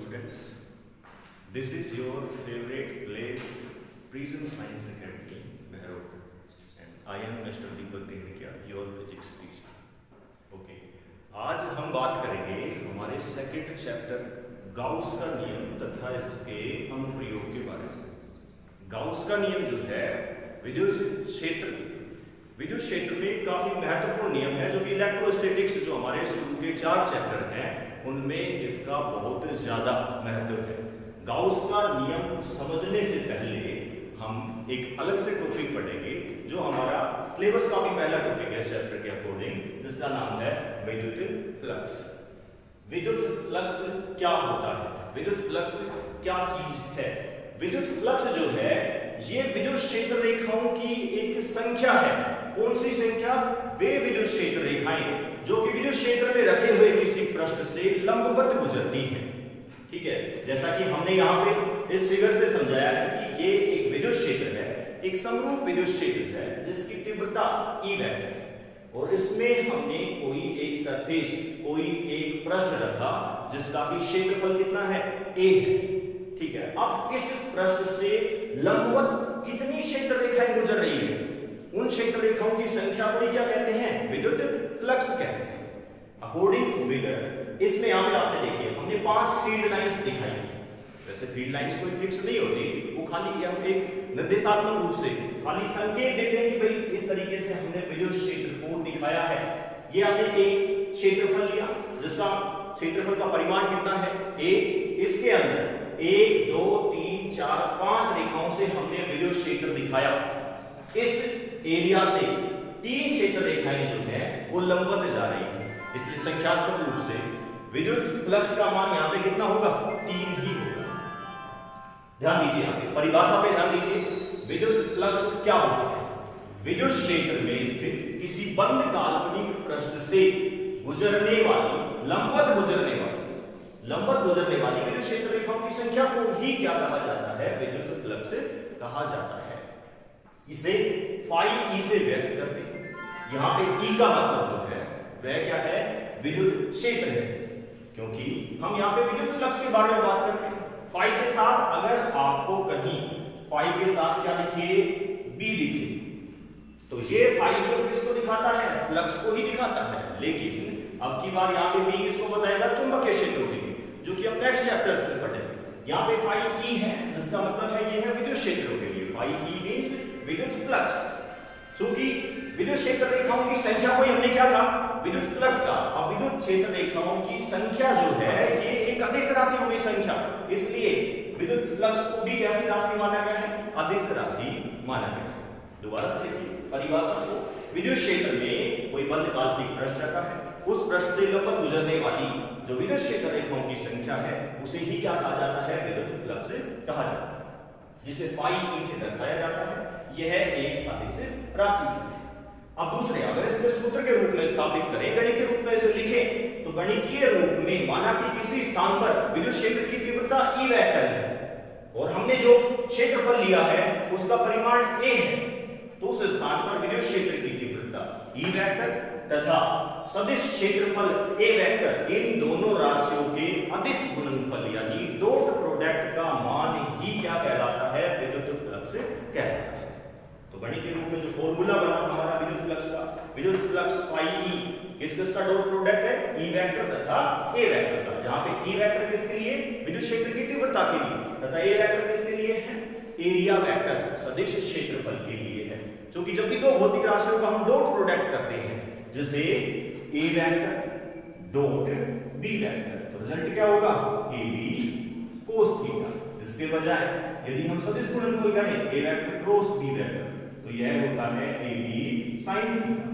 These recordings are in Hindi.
students, this is your favorite place, Prison Science Academy, Behror, and I am Mr. Deepak Dehnkia, your physics teacher. Okay, आज हम बात करेंगे हमारे सेकंड चैप्टर गाउस का नियम तथा इसके अनुप्रयोग के बारे में। गाउस का नियम जो है विद्युत क्षेत्र में काफी महत्वपूर्ण नियम है, जो कि इलेक्ट्रोस्टैटिक्स जो हमारे शुरू के 4 चैप्टर हैं उनमें इसका बहुत ज्यादा महत्व है। गाउस का नियम समझने से पहले हम एक अलग से टॉपिक पढ़ेंगे जो हमारा सिलेबस का भी पहला टॉपिक है चैप्टर के अकॉर्डिंग, जिसका नाम है विद्युत फ्लक्स। विद्युत फ्लक्स क्या होता है, विद्युत फ्लक्स क्या चीज है? विद्युत फ्लक्स जो है ये विद्युत क्षेत्र रेखाओं की एक संख्या है। कौन सी संख्या? वे विद्युत क्षेत्र रेखाएं जो कि विद्युत क्षेत्र में रखे हुए किसी पृष्ठ से लंबवत गुजरती हैं। ठीक है, जैसा कि हमने यहाँ पे इस फिगर से समझाया है कि ये एक विद्युत क्षेत्र है, एक समरूप विद्युत क्षेत्र है जिसकी तीव्रता E वेक्टर है, और इसमें हमने कोई एक सरफेस, कोई एक पृष्ठ रखा जिसका भी क्षेत्रफल कितना है? A है। ठीक है, अब इस पृष्ठ से लंबवत कितनी क्षेत्र रेखाएं गुजर रही है? उन क्षेत्र रेखाओं की संख्या को क्या कहते हैं? विद्युत फ्लक्स कहते हैं। अकॉर्डिंग टू फिगर, इसमें यहां पे आपने देखिए हमने 5 फील्ड लाइंस दिखाई। वैसे फील्ड लाइंस कोई फिक्स नहीं होती, वो खाली हम एक निर्देशात्मक रूप से खाली संकेत देते हैं कि भाई इस तरीके से हमने विद्युत क्षेत्र को दिखाया है। ये आपने एक क्षेत्रफल लिया जिसका क्षेत्रफल का परिमाण कितना है? A। इसके अंदर 1 2 3 4 5 रेखाओं से हमने विद्युत क्षेत्र दिखाया। इस एरिया से 3 क्षेत्र रेखाएं जो है वो लंबवत जा रही है, इसलिए संख्यात्मक रूप से विद्युत फ्लक्स का मान यहाँ पे कितना होगा? 3 ही होगा। ध्यान दीजिए, यहाँ पे परिभाषा पे ध्यान दीजिए। विद्युत फ्लक्स क्या होता है? विद्युत क्षेत्र में स्थित किसी बंद काल्पनिक पृष्ठ से गुजरने वाली लंबवत गुजरने वाली विद्युत क्षेत्र रेखाओं की संख्या को ही क्या कहा जाता है? विद्युत फ्लक्स कहा जाता है। इसे फाई ई से व्यक्त करते हैं। यहाँ पे ई का मतलब जो है वह क्या है? विद्युत क्षेत्र है, क्योंकि हम यहाँ पे विद्युत फ्लक्स के बारे में बात करते हैं। फाई के साथ अगर आपको कहीं फाई के साथ क्या लिखिए? बी लिखिए, तो ये फाई जो किसको दिखाता है? फ्लक्स को ही दिखाता है। लेकिन अब की बार यहाँ पे बी किसको बताएगा? चुंबकीय क्षेत्र के लिए, जो कि हम नेक्स्ट चैप्टर्स में पढ़ेंगे। यहाँ पे फाई ई है जिसका मतलब है ये है विद्युत क्षेत्रों के लिए। फाई ई मींस विद्युत फ्लक्स। क्योंकि विद्युत क्षेत्र रेखाओं की संख्या को हमने क्या कहा? विद्युत फ्लक्स का। अब विद्युत क्षेत्र रेखाओं की संख्या जो है ये एक अदिश राशि होगी संख्या, इसलिए विद्युत फ्लक्स को भी कैसी राशि माना गया है? अदिश राशि माना गया है। दोबारा से देखिए परिभाषा को। विद्युत क्षेत्र में कोई बंद काल्पनिक पृष्ठ रखा है, उस पृष्ठ से लंबवत गुजरने वाली जो विद्युत क्षेत्र रेखाओं की संख्या है उसे ही क्या कहा जाता है? विद्युत फ्लक्स कहा जाता है, जिसे फाई ई से दर्शाया जाता है। यह एक अदिश राशि है। अब दूसरे, अगर इसके सूत्र के रूप में स्थापित करें, गणित के रूप में इसे लिखें, तो गणितीय रूप में माना कि किसी स्थान पर विद्युत क्षेत्र की तीव्रता E वेक्टर है और हमने जो क्षेत्रफल लिया है उसका परिमाण A है, तो उस स्थान पर विद्युत क्षेत्र की तीव्रता E वेक्टर तथा सदिश क्षेत्रफल A वेक्टर, इन दोनों राशियों के अदिश गुणनफल यानी डॉट प्रोडक्ट का मान ही क्या कहलाता है? विद्युत फ्लक्स कहलाता है। तो गणित के रूप में जो फॉर्मूला बना हमारा विद्युत फ्लक्स का, विद्युत फ्लक्स फाई ई किसका डॉट प्रोडक्ट है? E वेक्टर तथा A वेक्टर का, जहां पे E वेक्टर किसके लिए? विद्युत क्षेत्र की तीव्रता के लिए, तथा A वेक्टर किसके लिए है? एरिया वेक्टर, सदिश क्षेत्रफल के लिए है। क्योंकि जब भी दो भौतिक राशियों का हम डॉट प्रोडक्ट करते हैं, जैसे A vector dot B vector, तो रिजल्ट क्या होगा? AB cos theta. इसके बजाय यदि हम सदिश गुणनफल करें A vector cross B vector, तो यह होता है AB sin थीटा।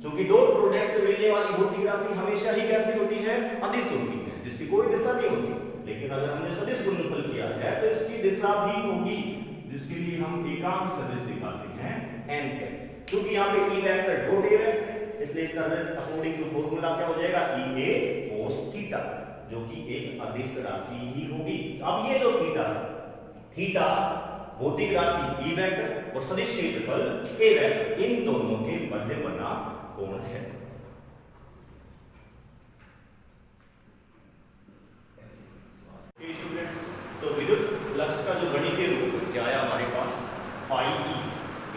क्योंकि डॉट प्रोडक्ट से मिलने वाली भौतिक राशि हमेशा ही कैसी होती है? अदिश होती है, जिसकी कोई दिशा नहीं होती। लेकिन अगर हमने सदिश गुणनफल किया है तो इसकी दिशा भी होगी, जिसके लिए हम एकांक सदिश दिखाते हैं n के। क्योंकि यहाँ पे E vector dot A vector, इसलिए इसका रिजल्ट अकॉर्डिंग टू फॉर्मूला क्या हो जाएगा? EA cos थीटा, जो कि एक अदिश राशि ही होगी। अब ये जो थीटा है, थीटा भौतिक राशि E वेक्टर और सदिश क्षेत्रफल A वेक्टर, इन दोनों के मध्य बना कोण है।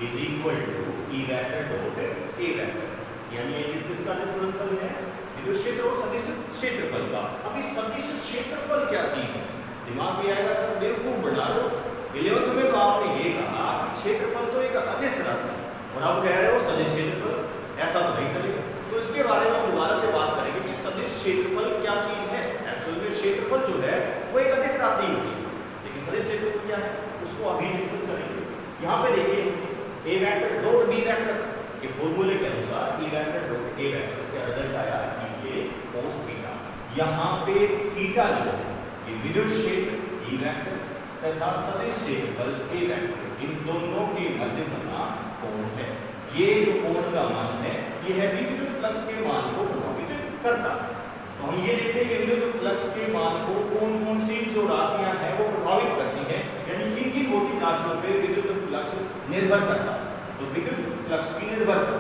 Is equal to E vector dot A vector, यानी ये किसका सदिश गुणनफल है, विद्युत क्षेत्र और सदिश क्षेत्रफल का। अब इस सदिश क्षेत्रफल क्या चीज है, दिमाग में आएगा सर बेवकूफ बना लो, 11th में तो आपने ये कहा कि क्षेत्रफल तो एक अदिश राशि है और आप कह रहे हो सदिश क्षेत्रफल, ऐसा तो नहीं चलेगा। तो इसके बारे में हम दोबारा से बात करेंगे कि सदिश क्षेत्रफल क्या चीज है। एक्चुअल में क्षेत्रफल जो है वो एक अदिश राशि होती है, लेकिन सदिश क्षेत्रफल क्या है उसको अभी डिस्कस करेंगे। यहाँ पे देखिए ए वेक्टर डॉट बी वेक्टर के फॉर्मूले के अनुसार ई वेक्टर डॉट ए वेक्टर का रिजल्ट आया कि ये cos थीटा। यहाँ पे थीटा जो है ये विद्युत क्षेत्र ई वेक्टर तथा सदिश क्षेत्रफल ए वेक्टर, इन दोनों के मध्य बना कोण है। ये जो कोण का मान है ये है विद्युत फ्लक्स के मान को प्रभावित करता है। तो हम ये देखते हैं कि विद्युत फ्लक्स के मान को कौन कौन सी जो राशियां हैं वो प्रभावित करती हैं, यानी किन किन भौतिक राशियों पे विद्युत फ्लक्स निर्भर करता है। तो विद्युत फ्लक्स की निर्भरता,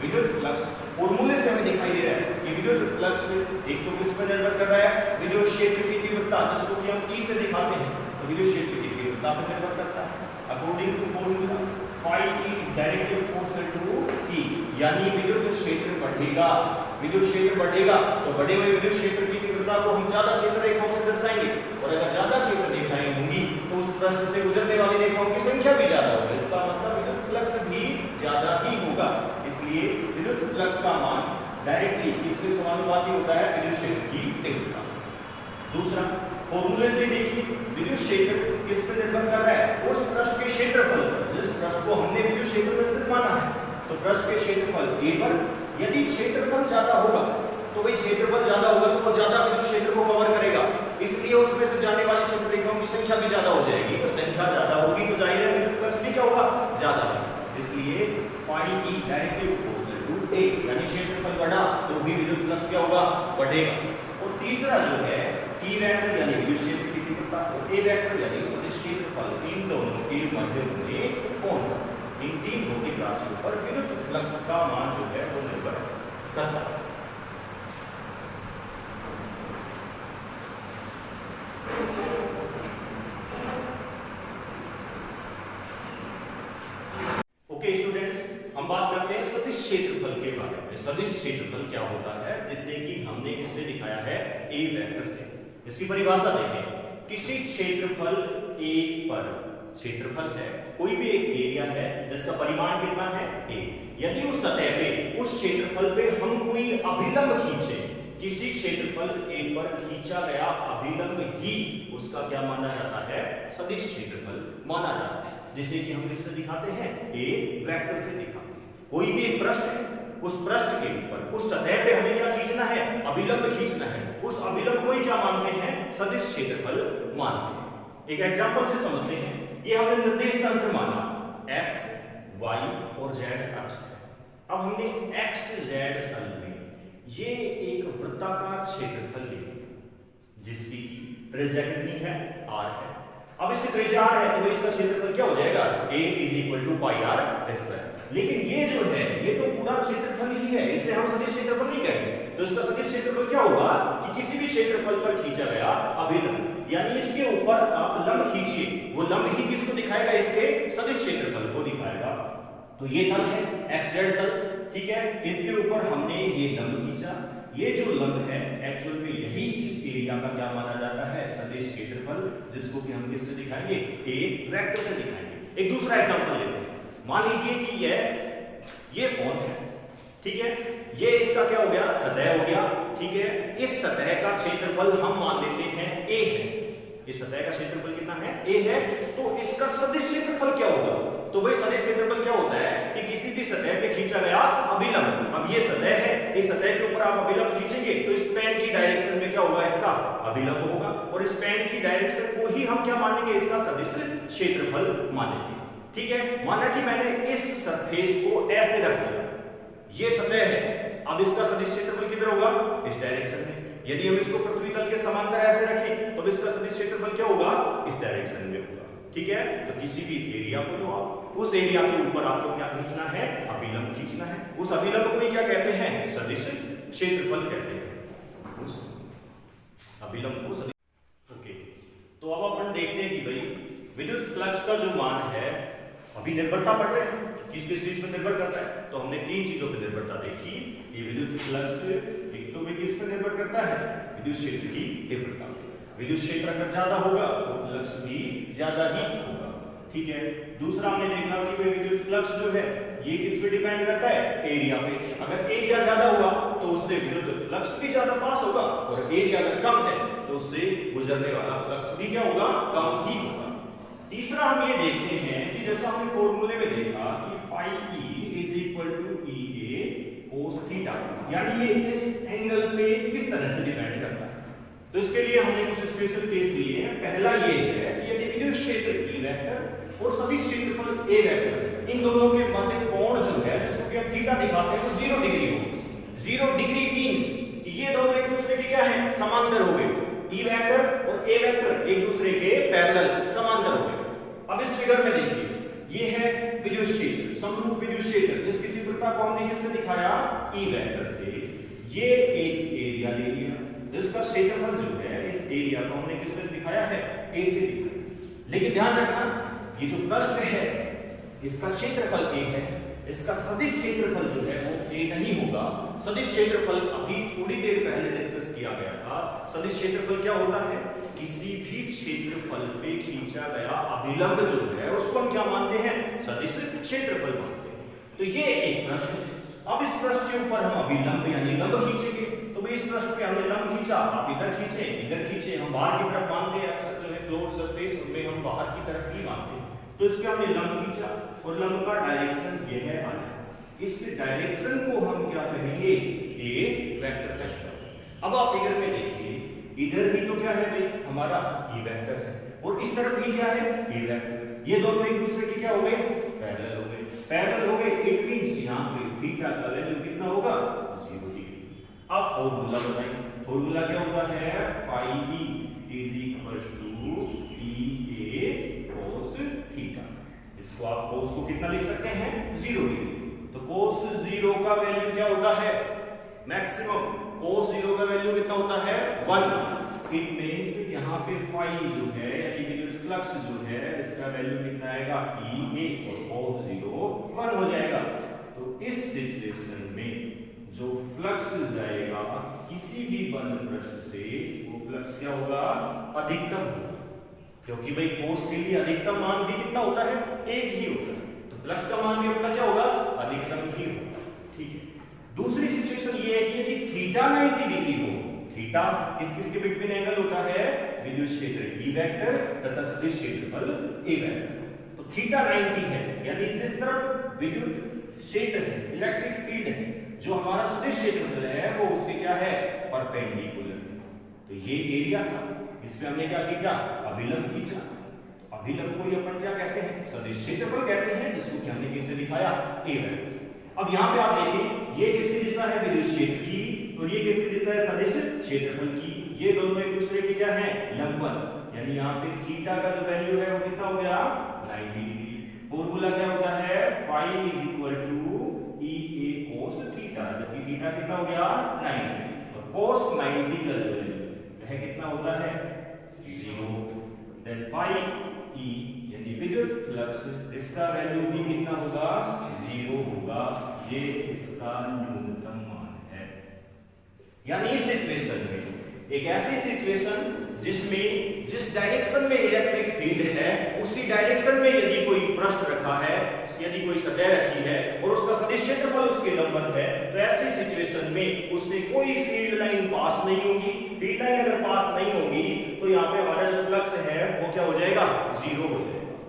विद्युत फ्लक्स फॉर्मूले से हमें दिखाई दे रहा है कि विद्युत फ्लक्स एक तो किस पर निर्भर कर रहा है, विद्युत क्षेत्र की तीव्रता, जिसको कि हम E से दिखाते हैं, तो विद्युत क्षेत्र की तीव्रता पर निर्भर करता है। According to formula phi E is directly proportional to E, यानी विद्युत क्षेत्र बढ़ेगा, विद्युत क्षेत्र बढ़ेगा तो बढ़े हुए विद्युत क्षेत्र की तीव्रता को हम ज्यादा क्षेत्र रेखाओं से दर्शाएंगे, और अगर ज्यादा क्षेत्र रेखाएं होंगी तो उस पृष्ठ से गुजरने वाली रेखाओं की संख्या भी ज्यादा होगी, इसका मतलब विद्युत फ्लक्स भी ज्यादा ही होगा। इसलिए विद्युत फ्लक्स का मान डायरेक्टली इसके समानुपाती होता है विद्युत क्षेत्र की तीव्रता। दूसरा फॉर्मूले से देखिए विद्युत क्षेत्र किस पर निर्भर कर रहा है, उस पृष्ठ के क्षेत्रफल, जिस पृष्ठ को हमने विद्युत क्षेत्र में स्थित माना है, तो पृष्ठ के क्षेत्रफल A पर यदि क्षेत्रफल ज्यादा होगा तो भाई क्षेत्रफल ज्यादा होगा तो वो ज्यादा विद्युत क्षेत्र को कवर करेगा, इसलिए उसमें से जाने वाली क्षेत्र रेखाओं की संख्या भी ज्यादा हो जाएगी। तो संख्या ज्यादा होगी तो जाहिर है विद्युत फ्लक्स भी क्या होगा, ज्यादा होगा। इसलिए phi E directly proportional to A, यानी क्षेत्रफल बढ़ा तो भी विद्युत फ्लक्स क्या होगा, बढ़ेगा। और तीसरा जो है E वेक्टर यानी विद्युत क्षेत्र की तीव्रता, और A वेक्टर यानी सदिश क्षेत्रफल, इन दोनों के मध्य में कोण, इन तीन भौतिक राशियों पर विद्युत फ्लक्स का मान जो है वो निर्भर करता है। ओके स्टूडेंट्स, हम बात करते हैं सदिश क्षेत्रफल के बारे में। सदिश क्षेत्रफल क्या होता है, जिससे कि हमने किससे दिखाया है, A वेक्टर से। इसकी परिभाषा देखें, किसी क्षेत्रफल A पर, क्षेत्रफल है कोई भी एक एरिया है जिसका परिमाण कितना है A, यदि उस सतह पे, उस क्षेत्रफल पे हम कोई अभिलंब खींचे, किसी क्षेत्रफल A पर खींचा गया अभिलंब ही उसका क्या माना जाता है, सदिश क्षेत्रफल माना जाता है, जिसे कि हम किससे दिखाते हैं, A वेक्टर से दिखाते हैं। कोई भी एक पृष्ठ है, उस पृष्ठ के ऊपर, उस सतह पे हमें क्या खींचना है, अभिलंब खींचना है, उस अभिलंब को ही क्या मानते हैं, सदिश क्षेत्रफल मानते हैं। एक एग्जांपल से समझते हैं, ये हमने निर्देश तंत्र माना x, y और z अक्ष है। अब हमने x z तल में ये एक वृत्ताकार क्षेत्रफल लिया जिसकी त्रिज्या कितनी है, r है। अब इसकी त्रिज्या r है तो इसका क्षेत्रफल क्या हो जाएगा, a = πr²। लेकिन ये जो है ये तो पूरा क्षेत्रफल ही है, इसे हम सदिश क्षेत्रफल नहीं कहेंगे। तो इसका सदिश क्षेत्रफल क्या होगा कि किसी भी क्षेत्रफल पर खींचा गया अभिलंब, यानी इसके ऊपर आप लंब खींचिए, वो लंब ही किसको दिखाएगा, इसके सदिश क्षेत्रफल को दिखाएगा। तो ये तल है xz तल, ठीक है, इसके ऊपर हमने ये लंब खींचा, ये जो लंब है एक्चुअल में यही इस एरिया का क्या माना जाता है, सदिश क्षेत्रफल, जिसको कि हम किससे दिखाएंगे, A वेक्टर से दिखाएंगे। एक दूसरा एग्जांपल लेते हैं, मान लीजिए कि ये फोन है, ठीक है, ये इसका क्या हो गया, सतह हो गया, ठीक है। इस सतह का क्षेत्रफल हम मान लेते हैं A है, इस सतह का क्षेत्रफल कितना है, A है, तो इसका सदिश क्षेत्रफल क्या होगा, तो भाई सदिश क्षेत्रफल क्या होता है कि किसी भी सतह पे खींचा गया अभिलंब, अब ये सतह है, इस सतह के ऊपर आप अभिलंब खींचेंगे तो इस पेन की डायरेक्शन में क्या होगा, इसका अभिलंब होगा, और इस पेन की डायरेक्शन को ही हम क्या मानेंगे, इसका सदिश क्षेत्रफल मानेंगे, ठीक है। माना कि मैंने इस सरफेस को ऐसे रख दिया, ये सतह है, अब इसका सदिश क्षेत्रफल किधर होगा, इस डायरेक्शन में। यदि हम इसको पृथ्वी तल के समांतर ऐसे रखें तो इसका सदिश क्षेत्रफल क्या होगा, इस डायरेक्शन में होगा, ठीक है। तो किसी भी एरिया को लो आप, उस एरिया के ऊपर आपको क्या खींचना है, अभिलंब खींचना है, उस अभिलंब को ही क्या कहते हैं, सदिश क्षेत्रफल कहते हैं, उस अभिलंब को सदिश। ओके, तो अब अपन देखते हैं कि भाई विद्युत फ्लक्स का जो मान है, अभी निर्भरता पढ़ रहे हैं, किस चीज पर निर्भर करता है? तो हमने तीन चीजों पर निर्भरता देखी। ये विद्युत फ्लक्स एक तो वे किस पर निर्भर करता है? विद्युत क्षेत्र की तीव्रता। विद्युत क्षेत्र अगर ज्यादा होगा तो फ्लक्स भी ज्यादा ही होगा, ठीक है। दूसरा हमने देखा कि विद्युत फ्लक्स जो है ये किस पे डिपेंड करता है? एरिया पे। अगर एरिया ज्यादा हुआ तो उससे विद्युत फ्लक्स भी ज्यादा पास होगा, और एरिया अगर कम है तो उससे गुजरने वाला फ्लक्स भी क्या होगा? कम ही होगा। तीसरा हम ये देखते हैं कि जैसा हमने फॉर्मूले में देखा कि phi e is equal to EA cos theta, यानी ये इस एंगल पे किस तरह से डिपेंड करता है। तो इसके लिए हमने कुछ स्पेशल केस लिए हैं। पहला ये है कि यदि विद्युत क्षेत्र E वेक्टर और सदिश क्षेत्रफल A वेक्टर, इन दोनों के मध्य कोण जो है जिसको कि हम थीटा दिखाते हैं वो 0 डिग्री हो। 0 डिग्री मींस कि ये दोनों एक दूसरे के क्या है? समांतर हो गए। E वेक्टर और A वेक्टर एक दूसरे के पैरेलल समांतर हो गए। अब इस फिगर में देखिए, ये है विद्युत क्षेत्र, समरूप विद्युत क्षेत्र जिसकी तीव्रता को हमने किससे दिखाया? E वेक्टर से। ये एक एरिया ले लिया, इसका क्षेत्रफल जो है इस एरिया को हमने किससे दिखाया है? A से दिखाया। लेकिन ध्यान रखना, ये जो पृष्ठ है इसका क्षेत्रफल A है, इसका सदिश क्षेत्रफल जो है वो A नहीं होगा। सदिश क्षेत्रफल अभी थोड़ी देर पहले डिस्कस किया गया था। सदिश क्षेत्रफल क्या होता है? किसी भी क्षेत्रफल पे खींचा गया अभिलंब जो है उसको हम क्या मानते हैं? सदिश क्षेत्रफल मानते हैं। तो ये एक पृष्ठ है। अब इस पृष्ठ के ऊपर हम अभिलंब यानी लंब खींचेंगे। तो इस पृष्ठ पे हमने लंब खींचा, आप इधर खींचे, हम बाहर की तरफ मानते हैं। अक्सर जो है फ्लोर सरफेस उनमें हम बाहर की तरफ ही मानते हैं। तो इस पे हमने लंब खींचा और लंब का डायरेक्शन ये है अलग। इस डायरेक्शन को हम क्या कहेंगे? ए वेक्टर कहेंगे। अब आप फिगर में देखिए, इधर भी तो क्या है भाई? हमारा E वेक्टर है, और इस तरफ भी क्या है? A vector. ये दोनों एक दूसरे के क्या हो गए? पैरेलल हो गए। पैरेलल हो गए इट मींस यहां पे थीटा का वैल्यू कितना होगा? 0 डिग्री। अब फॉर्मूला बताइए। फॉर्मूला क्या होता है? phi e is equal to EA cos theta. इसको आप cos को कितना लिख सकते हैं? 0 डिग्री। तो cos 0 का वैल्यू क्या होता है? मैक्सिमम। cos 0 का वैल्यू कितना होता है? 1। इट मींस यहां पे phi जो है यानी विद्युत फ्लक्स जो है इसका वैल्यू कितना आएगा? EA, और cos 0 1 हो जाएगा। तो इस सिचुएशन में जो फ्लक्स जाएगा किसी भी बंद पृष्ठ से वो फ्लक्स क्या होगा? अधिकतम होगा, क्योंकि भाई cos के लिए अधिकतम मान भी कितना होता है? 1 ही होता है। तो फ्लक्स का मान भी अपना क्या होगा? अधिकतम ही होगा, ठीक है। दूसरी सिचुएशन ये है कि यदि थीटा 90 डिग्री हो, थीटा किस-किस के बिटवीन एंगल होता है? विद्युत क्षेत्र E वेक्टर तथा सदिश क्षेत्रफल A वेक्टर। तो थीटा 90 है, यानी जिस तरफ विद्युत क्षेत्र है, इलेक्ट्रिक फील्ड है, जो हमारा सदिश क्षेत्रफल है वो उसके क्या है? परपेंडिकुलर है। तो ये एरिया था, इसमें हमने क्या खींचा? अभिलंब खींचा। तो अभिलंब को अपन क्या कहते हैं? सदिश क्षेत्रफल कहते हैं, जिसको कि हमने किससे दिखाया? A वेक्टर से। अब यहाँ पे आप देखें, ये किसकी दिशा है? विद्युत क्षेत्र की, और ये किसकी दिशा है? सदिश क्षेत्रफल की। ये दोनों एक दूसरे के क्या है? लंबवत। यानी यहाँ पे थीटा का जो वैल्यू है वो कितना हो गया? 90 डिग्री। फॉर्मूला क्या होता है? phi is equal to EA cos theta, जबकि थीटा कितना हो गया? 90, और cos 90 का जो है कितना होता है? 0। देन phi E यानी विद्युत फ्लक्स, इसका वैल्यू भी कितना होगा? 0 होगा। ये इसका न्यूनतम मान है। यानी इस सिचुएशन में, एक ऐसी सिचुएशन जिसमें जिस डायरेक्शन में इलेक्ट्रिक फील्ड है उसी डायरेक्शन में यदि कोई पृष्ठ रखा है, यदि कोई सतह रखी है और उसका सदिश क्षेत्रफल उसके लंबवत है, तो ऐसी सिचुएशन में उससे कोई फील्ड लाइन पास नहीं होगी। फील्ड लाइन अगर पास नहीं होगी तो यहाँ पे हमारा जो फ्लक्स है वो क्या हो जाएगा? 0 हो जाएगा,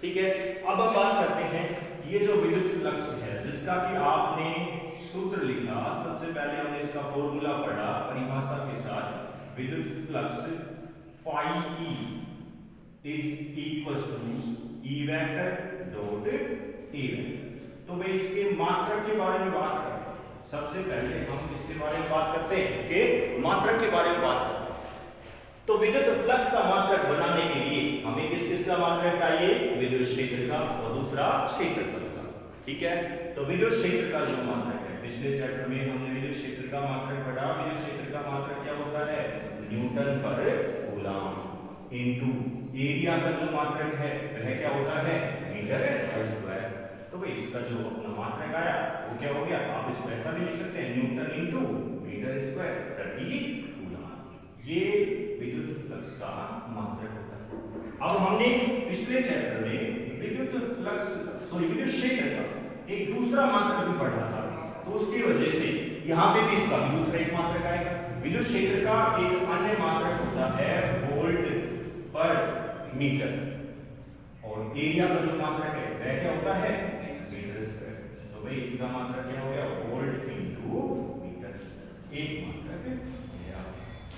ठीक है। अब हम बात करते हैं ये जो विद्युत फ्लक्स है जिसका कि आपने सूत्र लिखा, सबसे पहले हमने इसका फॉर्मूला पढ़ा परिभाषा के साथ। विद्युत flux phi E is equals to E vector dot A vector. तो मैं इसके मात्रक के बारे में बात करता हूं। सबसे पहले हम इसके बारे में बात करते हैं, इसके मात्रक के बारे में बात करते हैं। तो विद्युत फ्लक्स का मात्रक बनाने के लिए हमें किस का मात्रक चाहिए? विद्युत क्षेत्र का, और दूसरा क्षेत्रफल का, ठीक है। तो विद्युत क्षेत्र का जो मात्रक है, पिछले चैप्टर में हमने विद्युत क्षेत्र का मात्रक पढ़ा। विद्युत क्षेत्र का मात्रक क्या होता है? न्यूटन पर कूलम इनटू एरिया का जो मात्रक है वह क्या होता है? Metre square. तो भाई इसका जो अपना मात्रक आया वो क्या हो गया, आप इसको ऐसा भी लिख सकते हैं न्यूटन इनटू मीटर स्क्वायर प्रति कूलम। ये विद्युत फ्लक्स का मात्रक होता है। अब हमने पिछले चैप्टर में विद्युत क्षेत्र का एक दूसरा मात्रक भी पढ़ा था, तो उसकी वजह से यहाँ पे भी इसका भी दूसरा एक मात्रक आएगा। विद्युत क्षेत्र का एक अन्य मात्रक होता है वोल्ट पर मीटर, और एरिया का जो मात्रक है वह क्या होता है, मीटर स्क्वायर। तो भाई इसका मात्रक क्या हो गया, वोल्ट इनटू मीटर, एक मात्रक।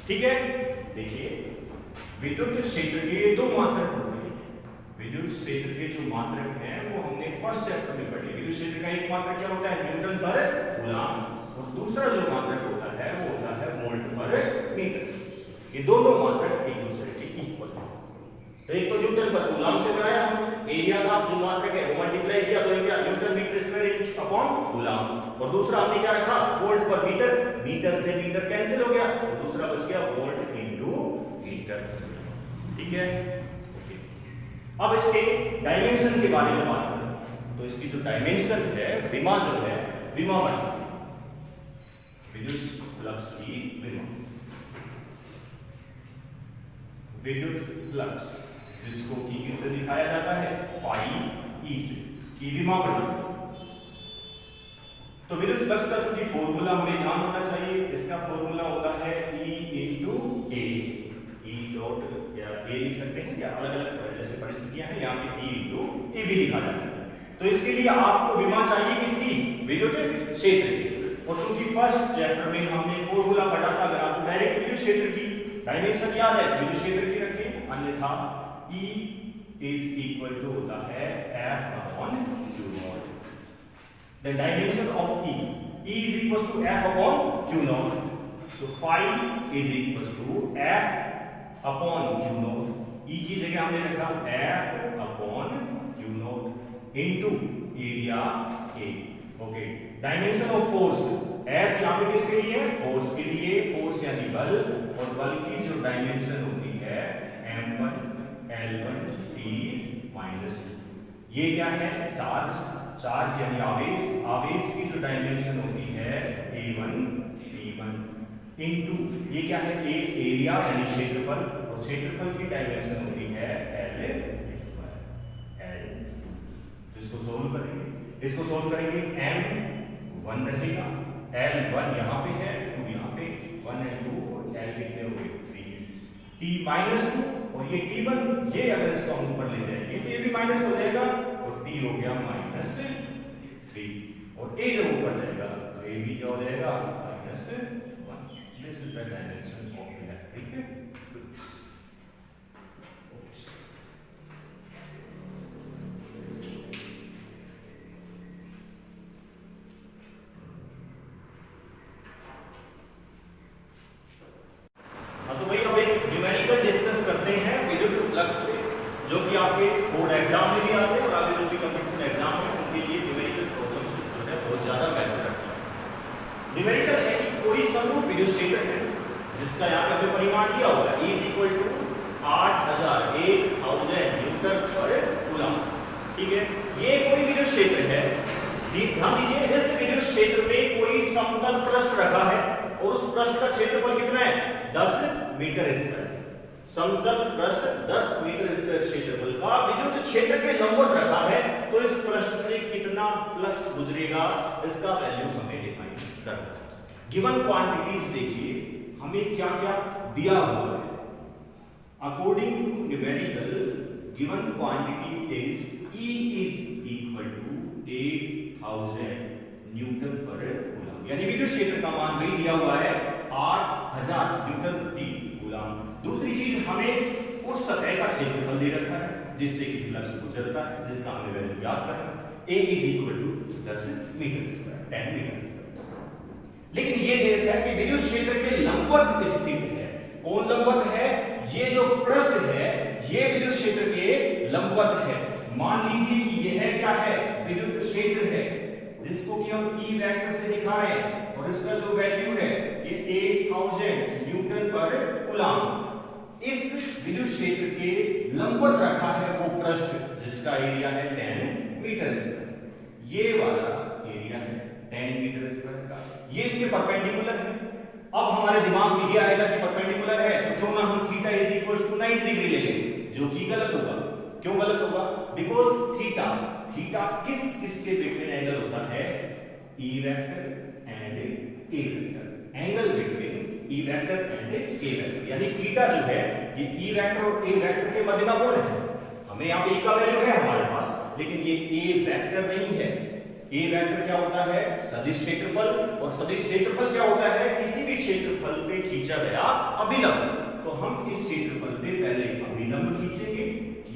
ठीक है, देखिए विद्युत क्षेत्र के दो मात्रक होते हैं। विद्युत क्षेत्र के जो मात्रक हैं वो हमने फर्स्ट चैप्टर में पढ़े। विद्युत क्षेत्र का एक मात्रक क्या होता है, न्यूटन पर कूलम, और दूसरा जो मात्रक होता है वो होता है वोल्ट पर मीटर। ये दोनों मात्रक एक दूसरे के इक्वल हैं। तो एक तो न्यूटन पर कूलम से बनाया हम, एरिया का जो मात्रक है वो मल्टीप्लाई किया तो ये newton metre square upon coulomb, और दूसरा हमने क्या रखा, वोल्ट पर मीटर, मीटर से मीटर कैंसिल हो गया, तो दूसरा बच गया वोल्ट इनटू मीटर। ठीक है, अब इसके डायमेंशन के बारे में बात करें तो इसकी जो डायमेंशन है, विमा जो है, विमा बन विद्युत फ्लक्स की विमा, विद्युत फ्लक्स जिसको कि किससे दिखाया जाता है, फाई ई से, की विमा बनी। तो विद्युत फ्लक्स का जो फॉर्मूला हमें ध्यान होना चाहिए, इसका फॉर्मूला होता है E इनटू ए, ई डॉट या ए लिख सकते हैं, या अलग अलग जैसे परिस्थितियां हैं यहाँ पे E इनटू ए भी लिखा जा सकता है। तो इसके लिए आपको विमा चाहिए किसकी, विद्युत क्षेत्र की, और चूंकि फर्स्ट चैप्टर में हमने फॉर्मूला पढ़ा था, अगर आपको डायरेक्ट विद्युत क्षेत्र की डायमेंशन याद है विद्युत क्षेत्र की रखें, अन्यथा E इज इक्वल टू होता है F upon Q not. The dimension of E is equals to F upon Q not, तो phi is equals to F upon Q not. E की जगह हमने रखा F upon Q not into area A। Okay, dimension of force, F यहाँ पे किसके लिए है, फोर्स के लिए, फोर्स यानी बल, और बल की जो डायमेंशन होती है M1 L1 T माइनस, ये क्या है, चार्ज, चार्ज यानी आवेश, आवेश की जो डायमेंशन होती है A1 P1 इनटू ये क्या है, ए एरिया यानी क्षेत्रफल, और क्षेत्रफल की डायमेंशन होती है L स्क्वायर L। इसको सोल्व करेंगे, इसको सोल्व करेंगे, M1 रहेगा, L1 यहाँ पे है, 2 यहाँ पे, 1 और 2, और L कितने हो गए, 3, T माइनस 2, और ये T1 ये अगर इसको हम ऊपर ले जाएंगे तो ये भी माइनस हो जाएगा, और T हो गया माइनस 3, और A जब ऊपर जाएगा तो A भी क्या हो जाएगा, minus 1। This is the dimension of electric flux. तो भाई अब एक न्यूमेरिकल डिस्कस करते हैं विद्युत फ्लक्स पे, जो कि आपके बोर्ड एग्जाम में भी आते हैं, और आगे जो भी कंपटीशन एग्जाम है उनके लिए न्यूमेरिकल प्रॉब्लम्स जो है बहुत ज्यादा महत्व रखते हैं। न्यूमेरिकल है कि कोई समरूप विद्युत क्षेत्र है जिसका यहाँ पे हमें परिमाण दिया हुआ है, E is equal to 8000 newton पर कूलम। ठीक है, ये कोई विद्युत क्षेत्र है, ध्यान दीजिए, इस विद्युत क्षेत्र में कोई समतल पृष्ठ रखा है, और उस पृष्ठ का क्षेत्रफल कितना है, 10 मीटर स्क्वायर। समतल पृष्ठ 10 मीटर स्क्वायर क्षेत्रफल का विद्युत क्षेत्र के लंबवत रखा है, तो इस पृष्ठ से कितना फ्लक्स गुजरेगा, इसका वैल्यू हमें डिफाइन करना है। गिवन क्वांटिटीज देखिए हमें क्या क्या दिया हुआ है। According to numerical given quantity is E is equal to 8000 newton पर कूलम, यानी विद्युत क्षेत्र का मान भी दिया हुआ है 8000 न्यूटन प्रति कूलम। दूसरी चीज हमें उस सतह का क्षेत्रफल दे रखा है जिससे कि फ्लक्स गुजरता है, जिसका हमें वैल्यू याद करना है, A is equal to 10 metre square, 10 metre square. लेकिन ये दे रखा है कि विद्युत क्षेत्र के लंबवत स्थित है। कौन लंबवत है, ये जो पृष्ठ है ये विद्युत क्षेत्र के लंबवत है। मान लीजिए कि यह क्या है, विद्युत क्षेत्र है, जिसको कि हम E वेक्टर से दिखा रहे हैं, और इसका जो वैल्यू है ये 8000 न्यूटन पर कूलम। इस विद्युत क्षेत्र के लंबवत रखा है वो पृष्ठ जिसका एरिया है 10 मीटर स्क्वायर। ये वाला एरिया है 10 मीटर स्क्वायर का, ये इसके परपेंडिकुलर है। अब हमारे दिमाग में ये आएगा कि परपेंडिकुलर है तो क्यों ना हम theta is equal to 90 degree ले लें, जो कि गलत होगा। क्यों गलत होगा? बिकॉज थीटा किसके बिटवीन एंगल होता है? E vector and A vector, angle between E vector and A vector, यानी थीटा जो है ये ई वेक्टर और ए वेक्टर के मध्य का कोण है। हमें यहाँ पे ई का वैल्यू है हमारे पास, लेकिन ये ए वेक्टर नहीं है। ए वेक्टर क्या होता है? सदिश क्षेत्रफल, और सदिश क्षेत्रफल क्या होता है? किसी भी क्षेत्रफल पे खींचा गया अभिलंब। तो हम इस क्षेत्रफल पे पहले अभिलंब खींचेंगे,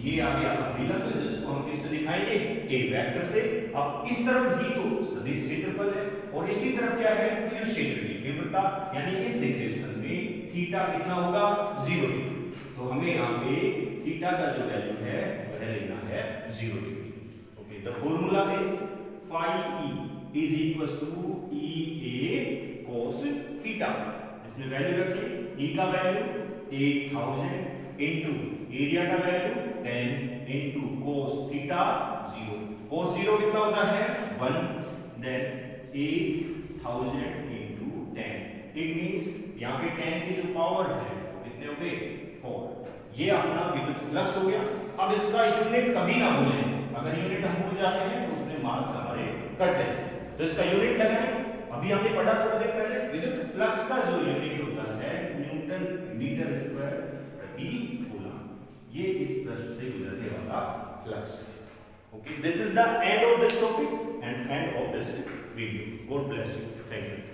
ये आ गया अभिलंब, जिसको हम किससे दिखाएंगे? ए वेक्टर से। अब इस तरफ ही तो सदिश क्षेत्रफल है और इसी तरफ क्या है? विद्युत क्षेत्र की तीव्रता, यानी इस सिचुएशन में थीटा कितना होगा? 0 डिग्री। तो हमें यहाँ पे थीटा का जो वैल्यू है वह लेना है 0 degree. Okay, the formula is phi e is equals to EA cos theta. इसमें वैल्यू रखिए, E का वैल्यू 8000 इनटू एरिया का value 10 into cos theta 0। cos 0 कितना होता है? 1, देन 8000 इनटू 10। इट मींस यहां पे 10 की जो पावर है वो कितने हो गए? 4। ये अपना विद्युत फ्लक्स हो गया। अब इसका यूनिट कभी ना भूलें, अगर यूनिट हम भूल जाते हैं तो उसमें मार्क्स हमारे कट जाएंगे। तो इसका यूनिट लगाएं। अभी हमने पढ़ा थोड़ी देर पहले, विद्युत फ्लक्स का जो यूनिट होता है न्यूटन मीटर स्क्वायर प्रति कूलम। ये इस पृष्ठ से गुजरने वाला फ्लक्स है। Okay, this is the end of this topic and end of this video. God bless you, thank you.